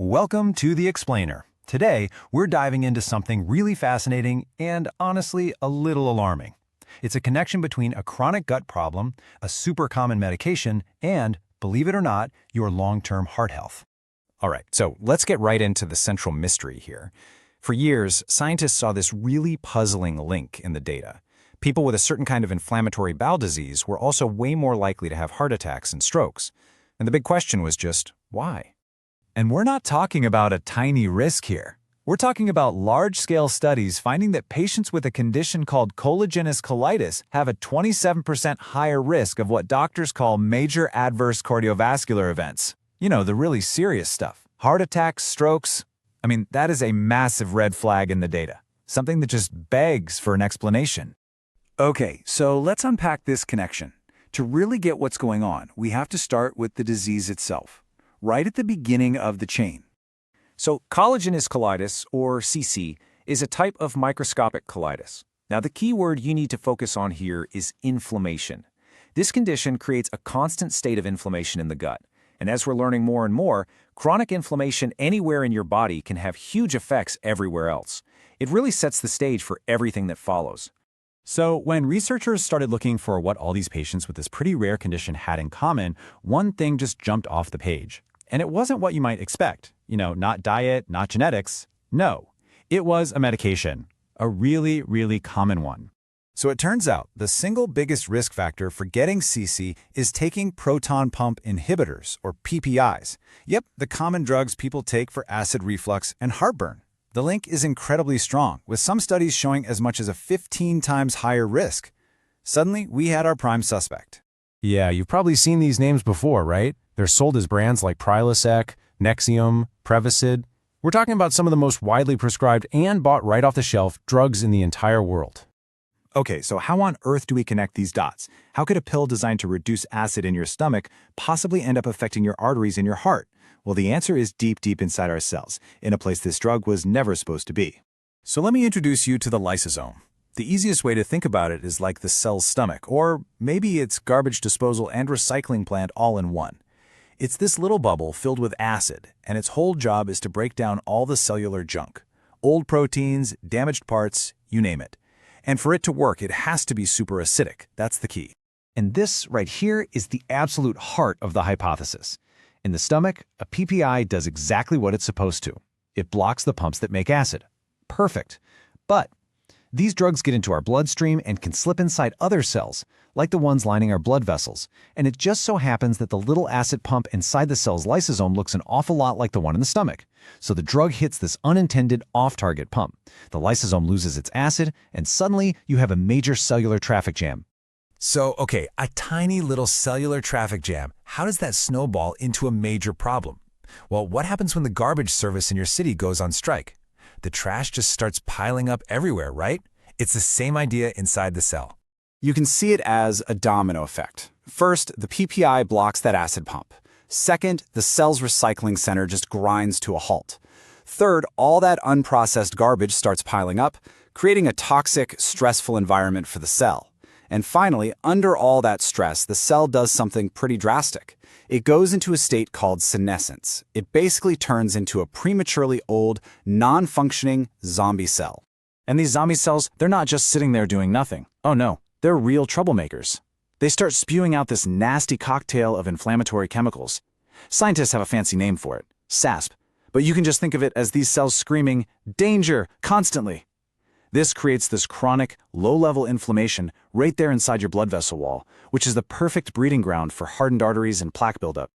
Welcome to The Explainer. Today, we're diving into something really fascinating and, honestly, a little alarming. It's a connection between a chronic gut problem, a super common medication, and, believe it or not, your long-term heart health. All right, so let's get right into the central mystery here. For years, scientists saw this really puzzling link in the data. People with a certain kind of inflammatory bowel disease were also way more likely to have heart attacks and strokes. And the big question was just, why? And we're not talking about a tiny risk here. We're talking about large-scale studies finding that patients with a condition called Collagenous Colitis have a 27% higher risk of what doctors call major adverse cardiovascular events. You know, the really serious stuff. Heart attacks, strokes. I mean, that is a massive red flag in the data. Something that just begs for an explanation. Okay, so let's unpack this connection. To really get what's going on, we have to start with the disease itself, right at the beginning of the chain. So collagenous colitis, or CC, is a type of microscopic colitis. Now, the key word you need to focus on here is inflammation. This condition creates a constant state of inflammation in the gut. And as we're learning more and more, chronic inflammation anywhere in your body can have huge effects everywhere else. It really sets the stage for everything that follows. So when researchers started looking for what all these patients with this pretty rare condition had in common, one thing just jumped off the page. And it wasn't what you might expect. You know, not diet, not genetics. No, it was a medication. A really, really common one. So it turns out the single biggest risk factor for getting CC is taking Proton Pump Inhibitors, or PPIs. Yep, the common drugs people take for acid reflux and heartburn. The link is incredibly strong, with some studies showing as much as a 15 times higher risk. Suddenly, we had our prime suspect. Yeah, you've probably seen these names before, right? They're sold as brands like Prilosec, Nexium, Prevacid. We're talking about some of the most widely prescribed and bought right off the shelf drugs in the entire world. Okay, so how on earth do we connect these dots? How could a pill designed to reduce acid in your stomach possibly end up affecting your arteries in your heart? Well, the answer is deep, deep inside our cells, in a place this drug was never supposed to be. So let me introduce you to the lysosome. The easiest way to think about it is like the cell's stomach, or maybe it's garbage disposal and recycling plant all in one. It's this little bubble filled with acid, and its whole job is to break down all the cellular junk. Old proteins, damaged parts, you name it. And for it to work, it has to be super acidic. That's the key. And this right here is the absolute heart of the hypothesis. In the stomach, a PPI does exactly what it's supposed to. It blocks the pumps that make acid. Perfect. But these drugs get into our bloodstream and can slip inside other cells, like the ones lining our blood vessels. And it just so happens that the little acid pump inside the cell's lysosome looks an awful lot like the one in the stomach. So the drug hits this unintended off-target pump. The lysosome loses its acid, and suddenly you have a major cellular traffic jam. So, okay, a tiny little cellular traffic jam. How does that snowball into a major problem? Well, what happens when the garbage service in your city goes on strike? The trash just starts piling up everywhere, right? It's the same idea inside the cell. You can see it as a domino effect. First, the PPI blocks that acid pump. Second, the cell's recycling center just grinds to a halt. Third, all that unprocessed garbage starts piling up, creating a toxic, stressful environment for the cell. And finally, under all that stress, the cell does something pretty drastic. It goes into a state called senescence. It basically turns into a prematurely old, non-functioning zombie cell. And these zombie cells, they're not just sitting there doing nothing. Oh no, they're real troublemakers. They start spewing out this nasty cocktail of inflammatory chemicals. Scientists have a fancy name for it, SASP, but you can just think of it as these cells screaming, "Danger!" constantly. This creates this chronic, low-level inflammation right there inside your blood vessel wall, which is the perfect breeding ground for hardened arteries and plaque buildup.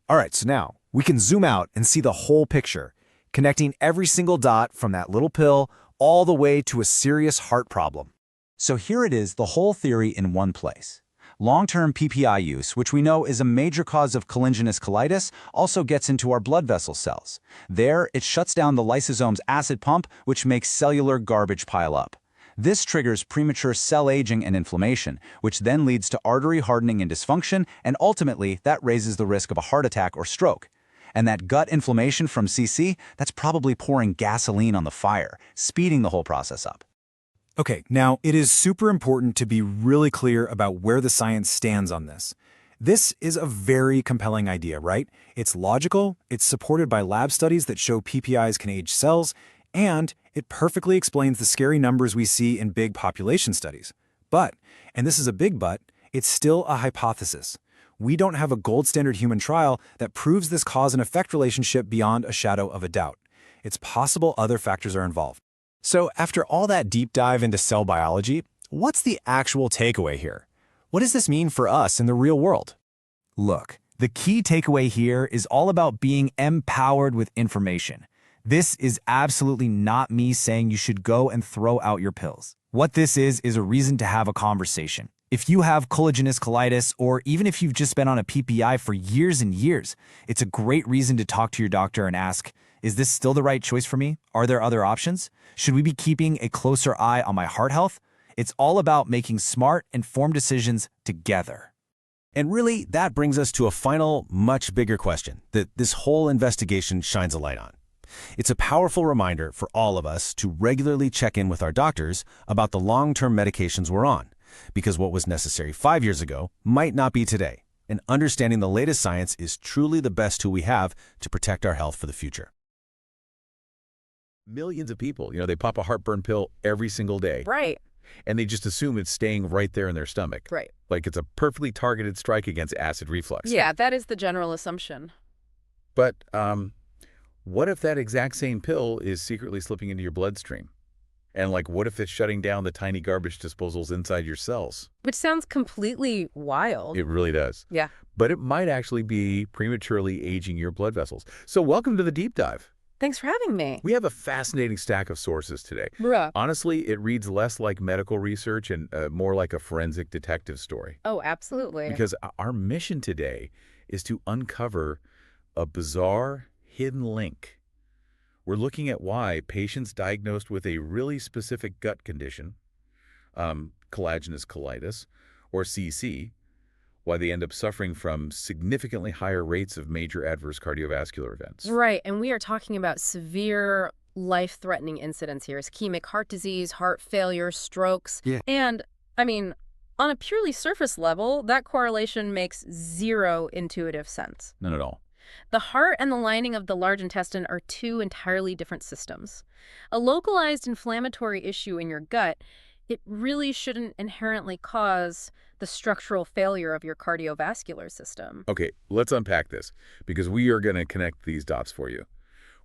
All right, so now we can zoom out and see the whole picture, connecting every single dot from that little pill all the way to a serious heart problem. So here it is, the whole theory in one place. Long-term PPI use, which we know is a major cause of collagenous colitis, also gets into our blood vessel cells. There, it shuts down the lysosome's acid pump, which makes cellular garbage pile up. This triggers premature cell aging and inflammation, which then leads to artery hardening and dysfunction, and ultimately, that raises the risk of a heart attack or stroke. And that gut inflammation from CC, that's probably pouring gasoline on the fire, speeding the whole process up. Okay, now it is super important to be really clear about where the science stands on this. This is a very compelling idea, right? It's logical, it's supported by lab studies that show PPIs can age cells, and it perfectly explains the scary numbers we see in big population studies. But, and this is a big but, it's still a hypothesis. We don't have a gold standard human trial that proves this cause and effect relationship beyond a shadow of a doubt. It's possible other factors are involved. So after all that deep dive into cell biology, what's the actual takeaway here? What does this mean for us in the real world? Look, the key takeaway here is all about being empowered with information. This is absolutely not me saying you should go and throw out your pills. What this is a reason to have a conversation. If you have collagenous colitis, or even if you've just been on a PPI for years and years, it's a great reason to talk to your doctor and ask, is this still the right choice for me? Are there other options? Should we be keeping a closer eye on my heart health? It's all about making smart, informed decisions together. And really, that brings us to a final, much bigger question that this whole investigation shines a light on. It's a powerful reminder for all of us to regularly check in with our doctors about the long-term medications we're on, because what was necessary 5 years ago might not be today, and understanding the latest science is truly the best tool we have to protect our health for the future. Millions of people, they pop a heartburn pill every single day. Right. And they just assume it's staying right there in their stomach. Right. Like it's a perfectly targeted strike against acid reflux. Yeah, that is the general assumption. But what if that exact same pill is secretly slipping into your bloodstream? And what if it's shutting down the tiny garbage disposals inside your cells? Which sounds completely wild. It really does. Yeah. But it might actually be prematurely aging your blood vessels. So welcome to the deep dive. Thanks for having me. We have a fascinating stack of sources today. Bruh. Honestly, it reads less like medical research and more like a forensic detective story. Oh, absolutely. Because our mission today is to uncover a bizarre, hidden link. We're looking at why patients diagnosed with a really specific gut condition, collagenous colitis, or CC, why they end up suffering from significantly higher rates of major adverse cardiovascular events. Right, and we are talking about severe life-threatening incidents here. Ischemic heart disease, heart failure, strokes. Yeah. And, on a purely surface level, that correlation makes zero intuitive sense. None at all. The heart and the lining of the large intestine are two entirely different systems. A localized inflammatory issue in your gut, it really shouldn't inherently cause the structural failure of your cardiovascular system. Okay, let's unpack this, because we are going to connect these dots for you.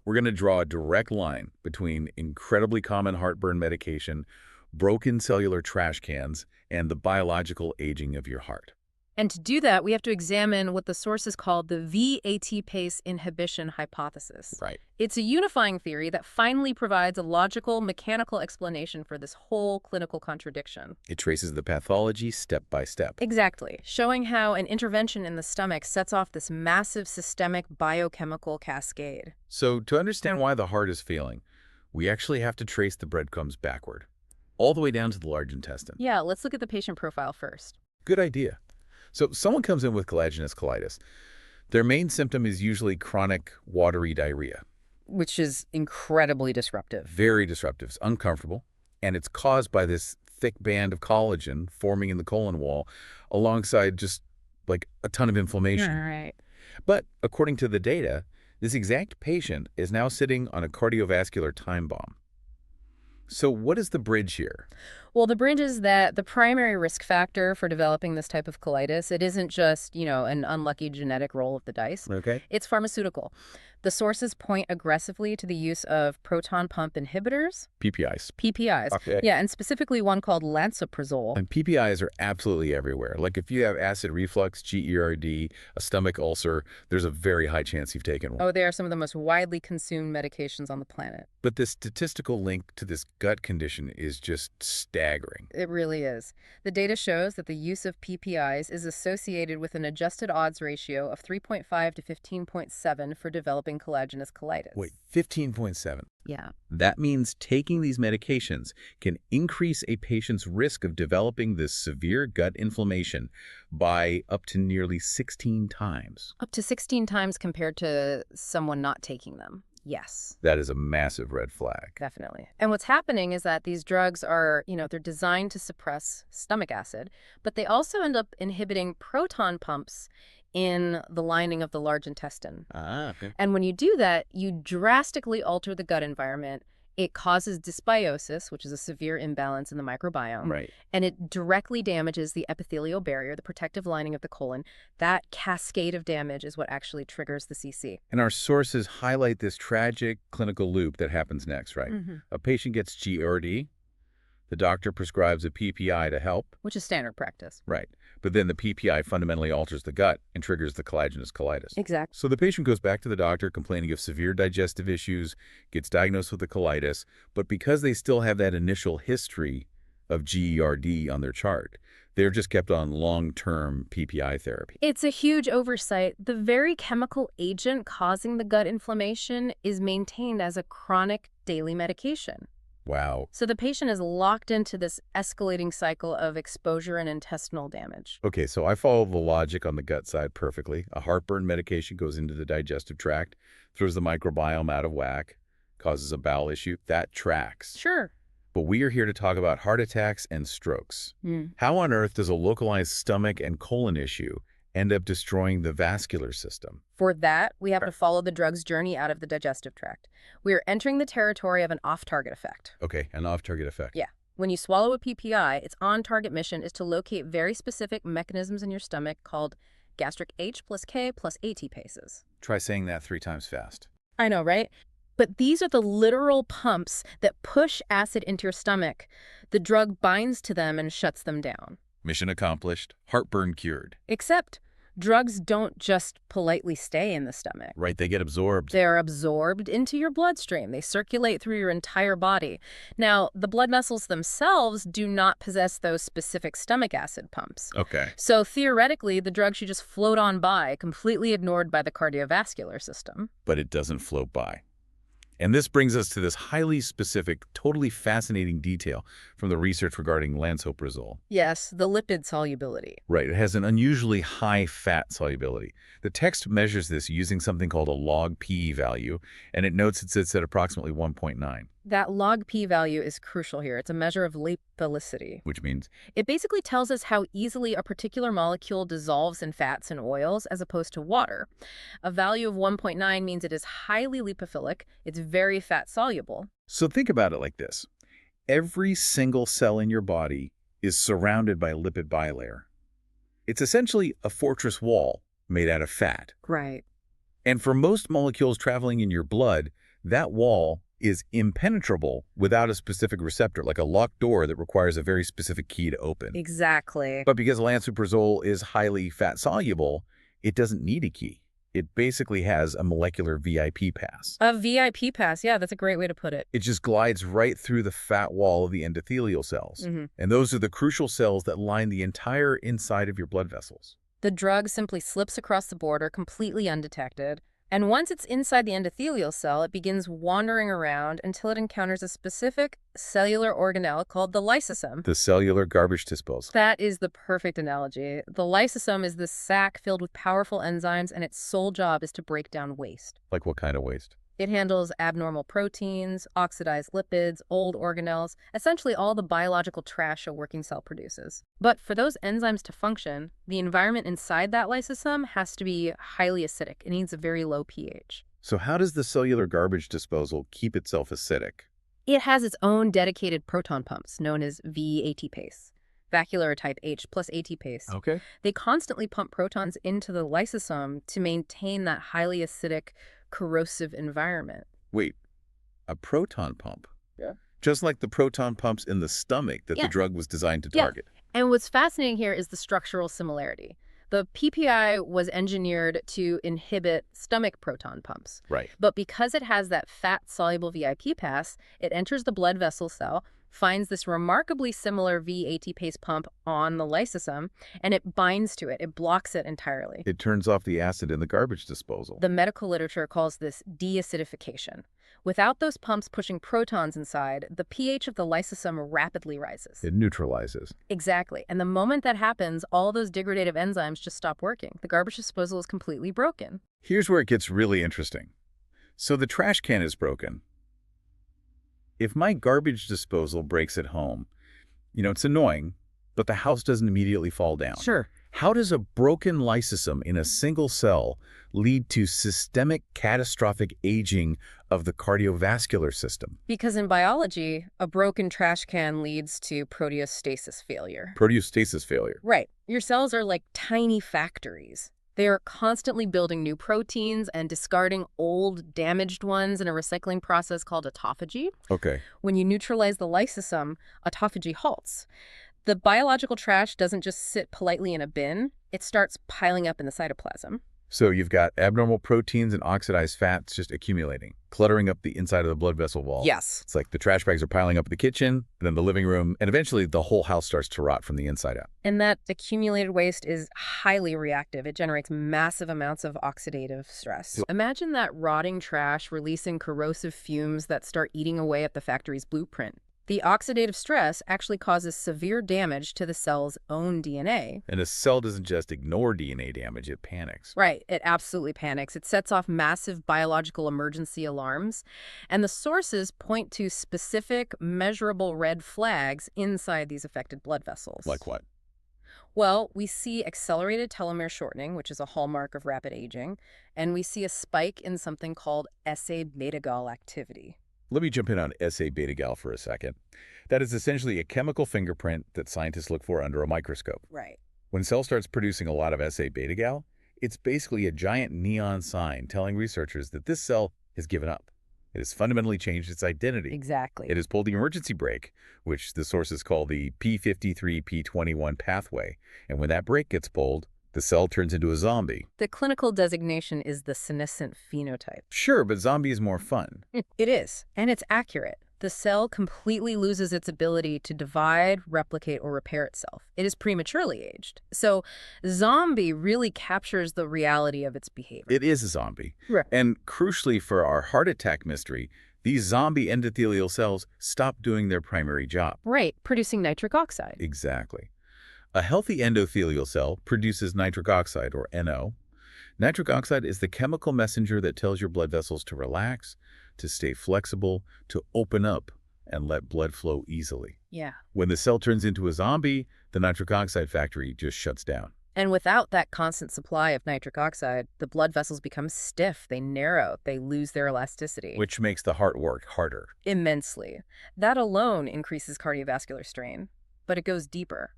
We're going to draw a direct line between incredibly common heartburn medication, broken cellular trash cans, and the biological aging of your heart. And to do that, we have to examine what the sources called the V-ATPase inhibition hypothesis. Right. It's a unifying theory that finally provides a logical, mechanical explanation for this whole clinical contradiction. It traces the pathology step by step. Exactly, showing how an intervention in the stomach sets off this massive systemic biochemical cascade. So to understand why the heart is failing, we actually have to trace the breadcrumbs backward, all the way down to the large intestine. Yeah, let's look at the patient profile first. Good idea. So someone comes in with collagenous colitis. Their main symptom is usually chronic watery diarrhea. Which is incredibly disruptive. Very disruptive. It's uncomfortable, and it's caused by this thick band of collagen forming in the colon wall alongside just a ton of inflammation. Right. But according to the data, this exact patient is now sitting on a cardiovascular time bomb. So what is the bridge here? Well, the bridge is that the primary risk factor for developing this type of colitis, it isn't just, an unlucky genetic roll of the dice. Okay. It's pharmaceutical. The sources point aggressively to the use of proton pump inhibitors. PPIs. PPIs. Okay. Yeah, and specifically one called Lansoprazole. And PPIs are absolutely everywhere. If you have acid reflux, GERD, a stomach ulcer, there's a very high chance you've taken one. Oh, they are some of the most widely consumed medications on the planet. But the statistical link to this gut condition is just staggering. It really is. The data shows that the use of PPIs is associated with an adjusted odds ratio of 3.5 to 15.7 for developing collagenous colitis. Wait, 15.7. Yeah. That means taking these medications can increase a patient's risk of developing this severe gut inflammation by up to nearly 16 times. Up to 16 times compared to someone not taking them. Yes. That is a massive red flag. Definitely. And what's happening is that these drugs are, they're designed to suppress stomach acid, but they also end up inhibiting proton pumps in the lining of the large intestine. Ah, okay. And when you do that, you drastically alter the gut environment. It causes dysbiosis, which is a severe imbalance in the microbiome. Right. And it directly damages the epithelial barrier, the protective lining of the colon. That cascade of damage is what actually triggers the CC. And our sources highlight this tragic clinical loop that happens next, right? A patient gets GERD. The doctor prescribes a PPI to help. Which is standard practice. Right. But then the PPI fundamentally alters the gut and triggers the collagenous colitis. Exactly. So the patient goes back to the doctor complaining of severe digestive issues, gets diagnosed with the colitis, but because they still have that initial history of GERD on their chart, they're just kept on long-term PPI therapy. It's a huge oversight. The very chemical agent causing the gut inflammation is maintained as a chronic daily medication. Wow. So the patient is locked into this escalating cycle of exposure and intestinal damage. Okay, so I follow the logic on the gut side perfectly. A heartburn medication goes into the digestive tract, throws the microbiome out of whack, causes a bowel issue. That tracks. Sure. But we are here to talk about heart attacks and strokes. How on earth does a localized stomach and colon issue end up destroying the vascular system? For that, we have to follow the drug's journey out of the digestive tract. We are entering the territory of an off-target effect. Okay, an off-target effect. Yeah. When you swallow a PPI, its on-target mission is to locate very specific mechanisms in your stomach called gastric H plus K plus ATPases. Try saying that 3 times fast. I know, right? But these are the literal pumps that push acid into your stomach. The drug binds to them and shuts them down. Mission accomplished. Heartburn cured. Except drugs don't just politely stay in the stomach. Right, they get absorbed. They're absorbed into your bloodstream. They circulate through your entire body. Now, the blood vessels themselves do not possess those specific stomach acid pumps. Okay. So theoretically, the drug should just float on by, completely ignored by the cardiovascular system. But it doesn't float by. And this brings us to this highly specific, totally fascinating detail from the research regarding Lansoprazole. Yes, the lipid solubility. Right, it has an unusually high fat solubility. The text measures this using something called a log P value, and it notes it sits at approximately 1.9. That log P value is crucial here. It's a measure of lipophilicity. Which means? It basically tells us how easily a particular molecule dissolves in fats and oils as opposed to water. A value of 1.9 means it is highly lipophilic. It's very fat soluble. So think about it like this. Every single cell in your body is surrounded by a lipid bilayer. It's essentially a fortress wall made out of fat. Right. And for most molecules traveling in your blood, that wall is impenetrable without a specific receptor, like a locked door that requires a very specific key to open. Exactly. But because lansoprazole is highly fat-soluble, it doesn't need a key. It basically has a molecular V-ATPase. A V-ATPase, yeah, that's a great way to put it. It just glides right through the fat wall of the endothelial cells. And those are the crucial cells that line the entire inside of your blood vessels. The drug simply slips across the border completely undetected. And once it's inside the endothelial cell, it begins wandering around until it encounters a specific cellular organelle called the lysosome. The cellular garbage disposal. That is the perfect analogy. The lysosome is this sac filled with powerful enzymes, and its sole job is to break down waste. Like what kind of waste? It handles abnormal proteins, oxidized lipids, old organelles, essentially all the biological trash a working cell produces. But for those enzymes to function, the environment inside that lysosome has to be highly acidic. It needs a very low pH. So how does the cellular garbage disposal keep itself acidic? It has its own dedicated proton pumps, known as V-ATPase. Vacuolar-ATPase plus ATPase. Okay. They constantly pump protons into the lysosome to maintain that highly acidic, corrosive environment. Wait, a proton pump? Yeah. Just like the proton pumps in the stomach that the drug was designed to target. And what's fascinating here is the structural similarity. The PPI was engineered to inhibit stomach proton pumps. Right. But because it has that fat-soluble V-ATPase, it enters the blood vessel cell, finds this remarkably similar V-ATPase pump on the lysosome, and it binds to it. It blocks it entirely. It turns off the acid in the garbage disposal. The medical literature calls this deacidification. Without those pumps pushing protons inside, the pH of the lysosome rapidly rises. It neutralizes. Exactly. And the moment that happens, all those degradative enzymes just stop working. The garbage disposal is completely broken. Here's where it gets really interesting. So the trash can is broken. If my garbage disposal breaks at home, it's annoying, but the house doesn't immediately fall down. Sure. How does a broken lysosome in a single cell lead to systemic catastrophic aging of the cardiovascular system? Because in biology, a broken trash can leads to proteostasis failure. Proteostasis failure. Right. Your cells are like tiny factories. They are constantly building new proteins and discarding old, damaged ones in a recycling process called autophagy. Okay. When you neutralize the lysosome, autophagy halts. The biological trash doesn't just sit politely in a bin. It starts piling up in the cytoplasm. So you've got abnormal proteins and oxidized fats just accumulating, cluttering up the inside of the blood vessel wall. Yes. It's like the trash bags are piling up in the kitchen, and then the living room, and eventually the whole house starts to rot from the inside out. And that accumulated waste is highly reactive. It generates massive amounts of oxidative stress. Imagine that rotting trash releasing corrosive fumes that start eating away at the factory's blueprint. The oxidative stress actually causes severe damage to the cell's own DNA. And a cell doesn't just ignore DNA damage, it panics. Right, it absolutely panics. It sets off massive biological emergency alarms, and the sources point to specific, measurable red flags inside these affected blood vessels. Like what? Well, we see accelerated telomere shortening, which is a hallmark of rapid aging, and we see a spike in something called SA-beta-gal activity. Let me jump in on SA-beta-gal for a second. That is essentially a chemical fingerprint that scientists look for under a microscope. Right. When a cell starts producing a lot of SA-beta-gal, it's basically a giant neon sign telling researchers that this cell has given up. It has fundamentally changed its identity. Exactly. It has pulled the emergency brake, which the sources call the p53p21 pathway. And when that brake gets pulled, the cell turns into a zombie. The clinical designation is the senescent phenotype. Sure, but zombie is more fun. It is, and it's accurate. The cell completely loses its ability to divide, replicate, or repair itself. It is prematurely aged. So zombie really captures the reality of its behavior. It is a zombie. Right. And crucially for our heart attack mystery, these zombie endothelial cells stop doing their primary job. Right, producing nitric oxide. Exactly. A healthy endothelial cell produces nitric oxide, or NO. Nitric oxide is the chemical messenger that tells your blood vessels to relax, to stay flexible, to open up, and let blood flow easily. Yeah. When the cell turns into a zombie, the nitric oxide factory just shuts down. And without that constant supply of nitric oxide, the blood vessels become stiff, they narrow, they lose their elasticity. Which makes the heart work harder. Immensely. That alone increases cardiovascular strain, but it goes deeper.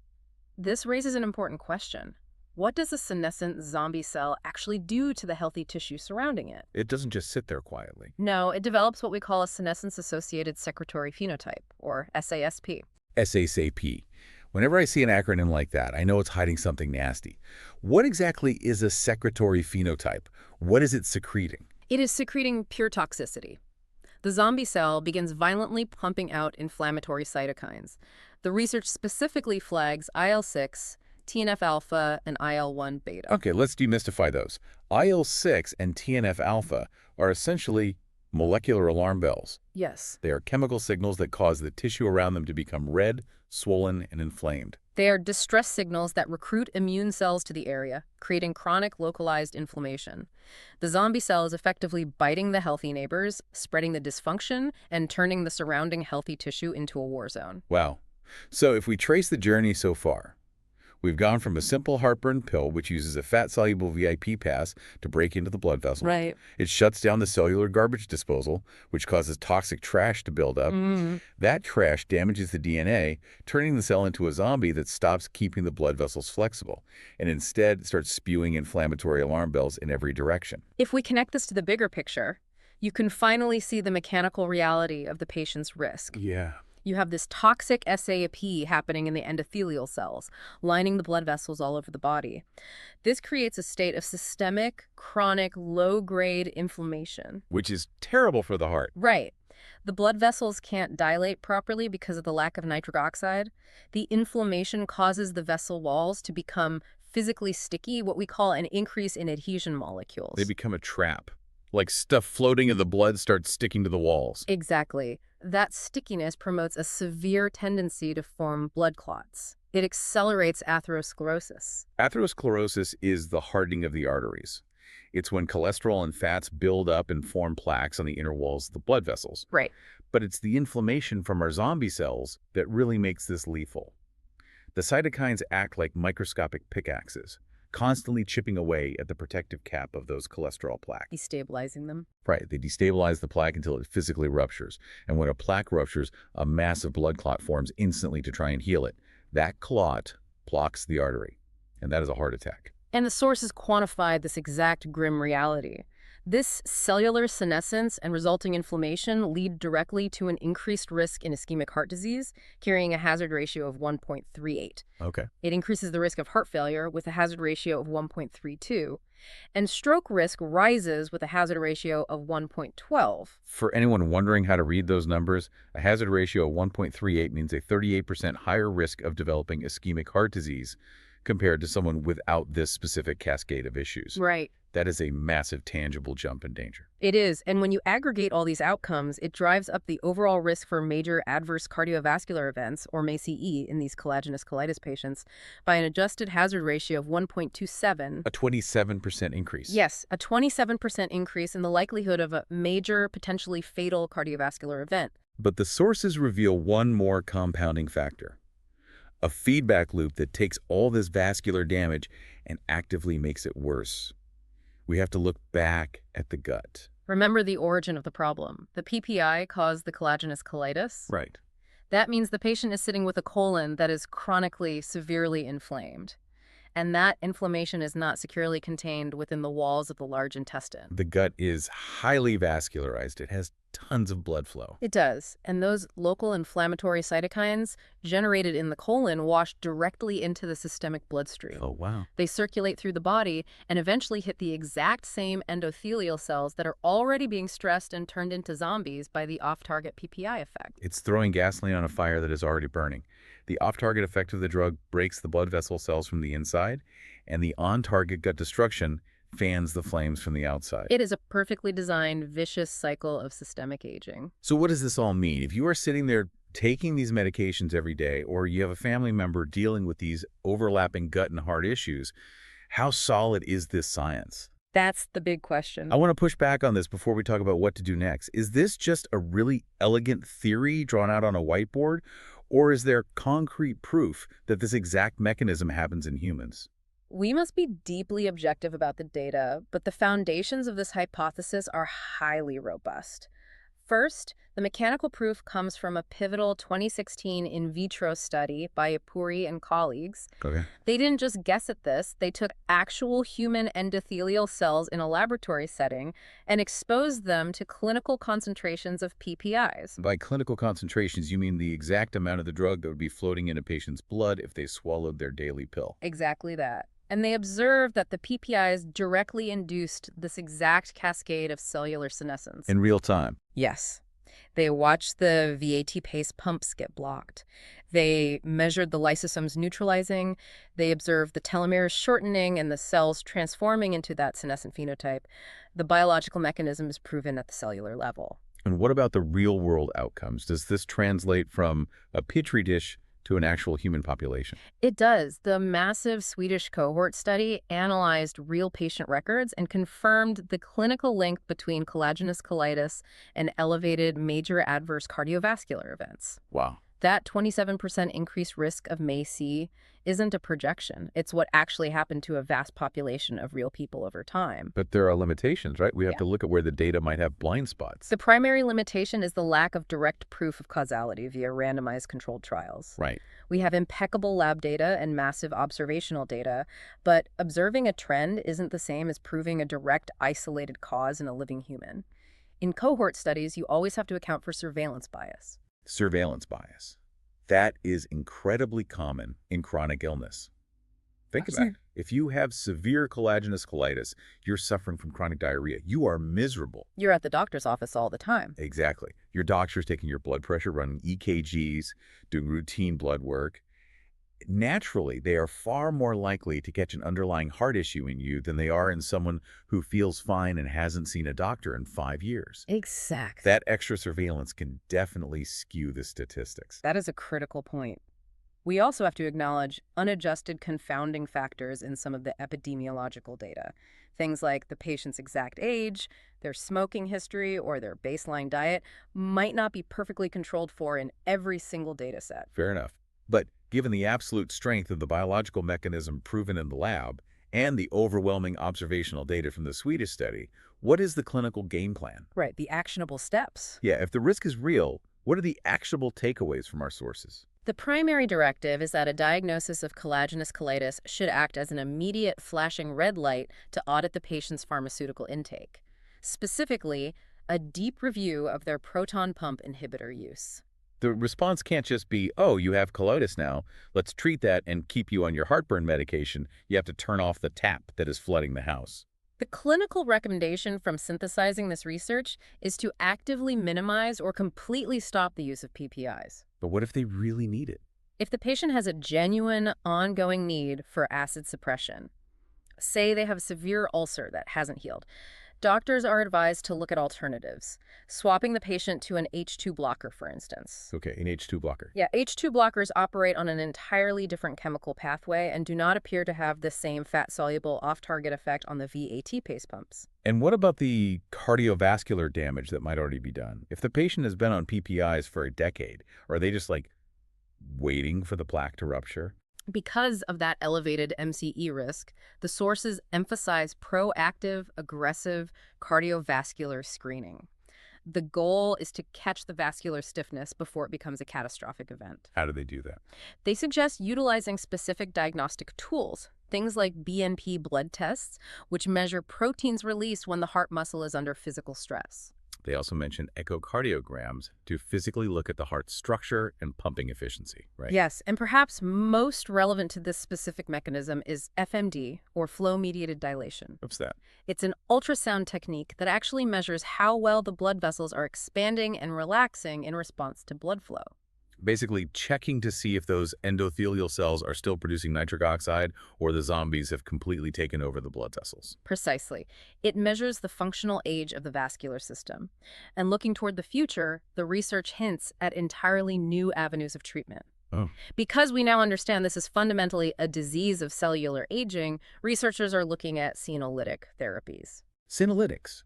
This raises an important question. What does a senescent zombie cell actually do to the healthy tissue surrounding it? It doesn't just sit there quietly. No, it develops what we call a senescence-associated secretory phenotype, or SASP. SASP. Whenever I see an acronym like that, I know it's hiding something nasty. What exactly is a secretory phenotype? What is it secreting? It is secreting pure toxicity. The zombie cell begins violently pumping out inflammatory cytokines. The research specifically flags IL-6, TNF-alpha, and IL-1 beta. Okay, let's demystify those. IL-6 and TNF-alpha are essentially molecular alarm bells. Yes. They are chemical signals that cause the tissue around them to become red, swollen, and inflamed. They are distress signals that recruit immune cells to the area, creating chronic localized inflammation. The zombie cell is effectively biting the healthy neighbors, spreading the dysfunction, and turning the surrounding healthy tissue into a war zone. Wow. So if we trace the journey so far, we've gone from a simple heartburn pill, which uses a fat-soluble V-ATPase to break into the blood vessel. Right. It shuts down the cellular garbage disposal, which causes toxic trash to build up. That trash damages the DNA, turning the cell into a zombie that stops keeping the blood vessels flexible, and instead starts spewing inflammatory alarm bells in every direction. If we connect this to the bigger picture, you can finally see the mechanical reality of the patient's risk. Yeah. You have this toxic SAP happening in the endothelial cells, lining the blood vessels all over the body. This creates a state of systemic, chronic, low-grade inflammation. Which is terrible for the heart. Right. The blood vessels can't dilate properly because of the lack of nitric oxide. The inflammation causes the vessel walls to become physically sticky, what we call an increase in adhesion molecules. They become a trap. Like stuff floating in the blood starts sticking to the walls. Exactly. That stickiness promotes a severe tendency to form blood clots. It accelerates atherosclerosis. Atherosclerosis is the hardening of the arteries. It's when cholesterol and fats build up and form plaques on the inner walls of the blood vessels. Right. But it's the inflammation from our zombie cells that really makes this lethal. The cytokines act like microscopic pickaxes, constantly chipping away at the protective cap of those cholesterol plaques. Destabilizing them. Right, they destabilize the plaque until it physically ruptures. And when a plaque ruptures, a massive blood clot forms instantly to try and heal it. That clot blocks the artery, and that is a heart attack. And the sources quantified this exact grim reality. This cellular senescence and resulting inflammation lead directly to an increased risk in ischemic heart disease, carrying a hazard ratio of 1.38. Okay. It increases the risk of heart failure with a hazard ratio of 1.32, and stroke risk rises with a hazard ratio of 1.12. For anyone wondering how to read those numbers, a hazard ratio of 1.38 means a 38% higher risk of developing ischemic heart disease compared to someone without this specific cascade of issues. Right. That is a massive, tangible jump in danger. It is, and when you aggregate all these outcomes, it drives up the overall risk for major adverse cardiovascular events, or MACE, in these collagenous colitis patients by an adjusted hazard ratio of 1.27. A 27% increase. Yes, a 27% increase in the likelihood of a major, potentially fatal cardiovascular event. But the sources reveal one more compounding factor. A feedback loop that takes all this vascular damage and actively makes it worse. We have to look back at the gut. Remember the origin of the problem. The PPI caused the collagenous colitis. Right. That means the patient is sitting with a colon that is chronically, severely inflamed. And that inflammation is not securely contained within the walls of the large intestine. The gut is highly vascularized. It has tons of blood flow. It does. And those local inflammatory cytokines generated in the colon wash directly into the systemic bloodstream. Oh, wow. They circulate through the body and eventually hit the exact same endothelial cells that are already being stressed and turned into zombies by the off-target PPI effect. It's throwing gasoline on a fire that is already burning. The off-target effect of the drug breaks the blood vessel cells from the inside, and the on-target gut destruction fans the flames from the outside. It is a perfectly designed, vicious cycle of systemic aging. So what does this all mean? If you are sitting there taking these medications every day, or you have a family member dealing with these overlapping gut and heart issues, how solid is this science? That's the big question. I want to push back on this before we talk about what to do next. Is this just a really elegant theory drawn out on a whiteboard, or is there concrete proof that this exact mechanism happens in humans? We must be deeply objective about the data, but the foundations of this hypothesis are highly robust. First, the mechanical proof comes from a pivotal 2016 in vitro study by Apuri and colleagues. Okay. They didn't just guess at this. They took actual human endothelial cells in a laboratory setting and exposed them to clinical concentrations of PPIs. By clinical concentrations, you mean the exact amount of the drug that would be floating in a patient's blood if they swallowed their daily pill. Exactly that. And they observed that the PPIs directly induced this exact cascade of cellular senescence. In real time? Yes. They watched the V-ATPase pumps get blocked. They measured the lysosomes neutralizing. They observed the telomeres shortening and the cells transforming into that senescent phenotype. The biological mechanism is proven at the cellular level. And what about the real-world outcomes? Does this translate from a petri dish to an actual human population? It does. The massive Swedish cohort study analyzed real patient records and confirmed the clinical link between collagenous colitis and elevated major adverse cardiovascular events. Wow. That 27% increased risk of MACE isn't a projection. It's what actually happened to a vast population of real people over time. But there are limitations, right? We have to look at where the data might have blind spots. The primary limitation is the lack of direct proof of causality via randomized controlled trials. Right. We have impeccable lab data and massive observational data, but observing a trend isn't the same as proving a direct isolated cause in a living human. In cohort studies, you always have to account for surveillance bias. Surveillance bias. That is incredibly common in chronic illness. Think about it. If you have severe collagenous colitis, you're suffering from chronic diarrhea. You are miserable. You're at the doctor's office all the time. Exactly. Your doctor's taking your blood pressure, running EKGs, doing routine blood work. Naturally, they are far more likely to catch an underlying heart issue in you than they are in someone who feels fine and hasn't seen a doctor in 5 years. Exactly. That extra surveillance can definitely skew the statistics. That is a critical point. We also have to acknowledge unadjusted confounding factors in some of the epidemiological data. Things like the patient's exact age, their smoking history, or their baseline diet might not be perfectly controlled for in every single data set. Fair enough. But given the absolute strength of the biological mechanism proven in the lab and the overwhelming observational data from the Swedish study, what is the clinical game plan? Right, the actionable steps. Yeah, if the risk is real, what are the actionable takeaways from our sources? The primary directive is that a diagnosis of collagenous colitis should act as an immediate flashing red light to audit the patient's pharmaceutical intake. Specifically, a deep review of their proton pump inhibitor use. The response can't just be, oh, you have colitis now, let's treat that and keep you on your heartburn medication. You have to turn off the tap that is flooding the house. The clinical recommendation from synthesizing this research is to actively minimize or completely stop the use of PPIs. But what if they really need it? If the patient has a genuine, ongoing need for acid suppression, say they have a severe ulcer that hasn't healed, doctors are advised to look at alternatives, swapping the patient to an H2 blocker, for instance. Okay, an H2 blocker. Yeah, H2 blockers operate on an entirely different chemical pathway and do not appear to have the same fat-soluble off-target effect on the V-ATPase pumps. And what about the cardiovascular damage that might already be done? If the patient has been on PPIs for a decade, are they just like waiting for the plaque to rupture? Because of that elevated MCE risk, the sources emphasize proactive, aggressive cardiovascular screening. The goal is to catch the vascular stiffness before it becomes a catastrophic event. How do they do that? They suggest utilizing specific diagnostic tools, things like BNP blood tests, which measure proteins released when the heart muscle is under physical stress. They also mention echocardiograms to physically look at the heart's structure and pumping efficiency, right? Yes, and perhaps most relevant to this specific mechanism is FMD, or flow-mediated dilation. What's that? It's an ultrasound technique that actually measures how well the blood vessels are expanding and relaxing in response to blood flow. Basically checking to see if those endothelial cells are still producing nitric oxide or the zombies have completely taken over the blood vessels. Precisely. It measures the functional age of the vascular system. And looking toward the future, the research hints at entirely new avenues of treatment. Oh. Because we now understand this is fundamentally a disease of cellular aging, researchers are looking at senolytic therapies. Senolytics.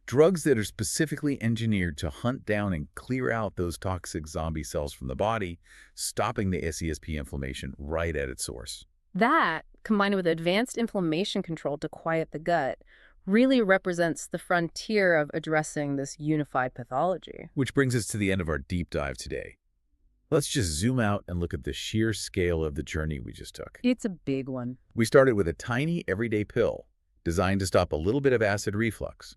Drugs that are specifically engineered to hunt down and clear out those toxic zombie cells from the body, stopping the SASP inflammation right at its source. That, combined with advanced inflammation control to quiet the gut, really represents the frontier of addressing this unified pathology. Which brings us to the end of our deep dive today. Let's just zoom out and look at the sheer scale of the journey we just took. It's a big one. We started with a tiny everyday pill designed to stop a little bit of acid reflux.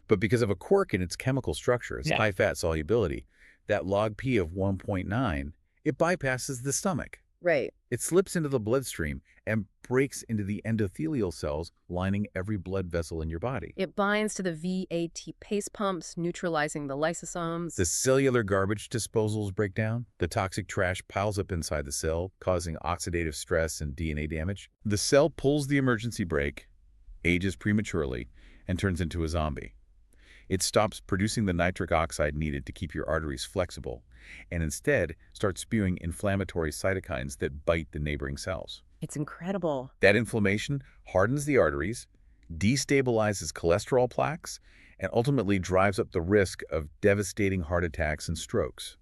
But because of a quirk in its chemical structure, its high fat solubility, that log P of 1.9, it bypasses the stomach. Right. It slips into the bloodstream and breaks into the endothelial cells lining every blood vessel in your body. It binds to the V-ATPase pumps, neutralizing the lysosomes. The cellular garbage disposals break down. The toxic trash piles up inside the cell, causing oxidative stress and DNA damage. The cell pulls the emergency brake, ages prematurely, and turns into a zombie. It stops producing the nitric oxide needed to keep your arteries flexible, and instead starts spewing inflammatory cytokines that bite the neighboring cells. It's incredible. That inflammation hardens the arteries, destabilizes cholesterol plaques, and ultimately drives up the risk of devastating heart attacks and strokes.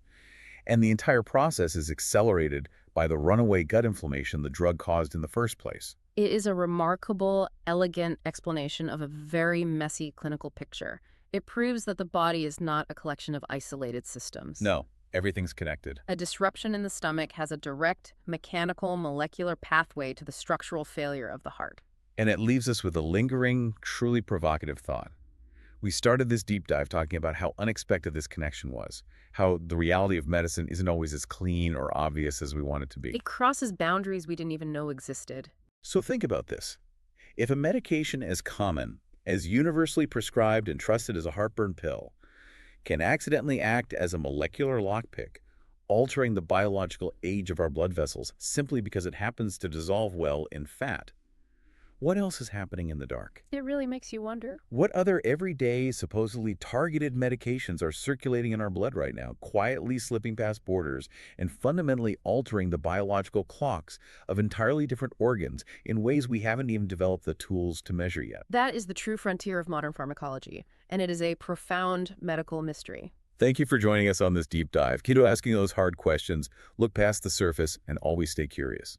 And the entire process is accelerated by the runaway gut inflammation the drug caused in the first place. It is a remarkable, elegant explanation of a very messy clinical picture. It proves that the body is not a collection of isolated systems. No, everything's connected. A disruption in the stomach has a direct, mechanical, molecular pathway to the structural failure of the heart. And it leaves us with a lingering, truly provocative thought. We started this deep dive talking about how unexpected this connection was, how the reality of medicine isn't always as clean or obvious as we want it to be. It crosses boundaries we didn't even know existed. So think about this. If a medication as common, as universally prescribed and trusted as a heartburn pill, can accidentally act as a molecular lockpick, altering the biological age of our blood vessels simply because it happens to dissolve well in fat, What else is happening in the dark? It really makes you wonder. What other everyday, supposedly targeted medications are circulating in our blood right now, quietly slipping past borders and fundamentally altering the biological clocks of entirely different organs in ways we haven't even developed the tools to measure yet? That is the true frontier of modern pharmacology, and it is a profound medical mystery. Thank you for joining us on this deep dive. Keep asking those hard questions, look past the surface, and always stay curious.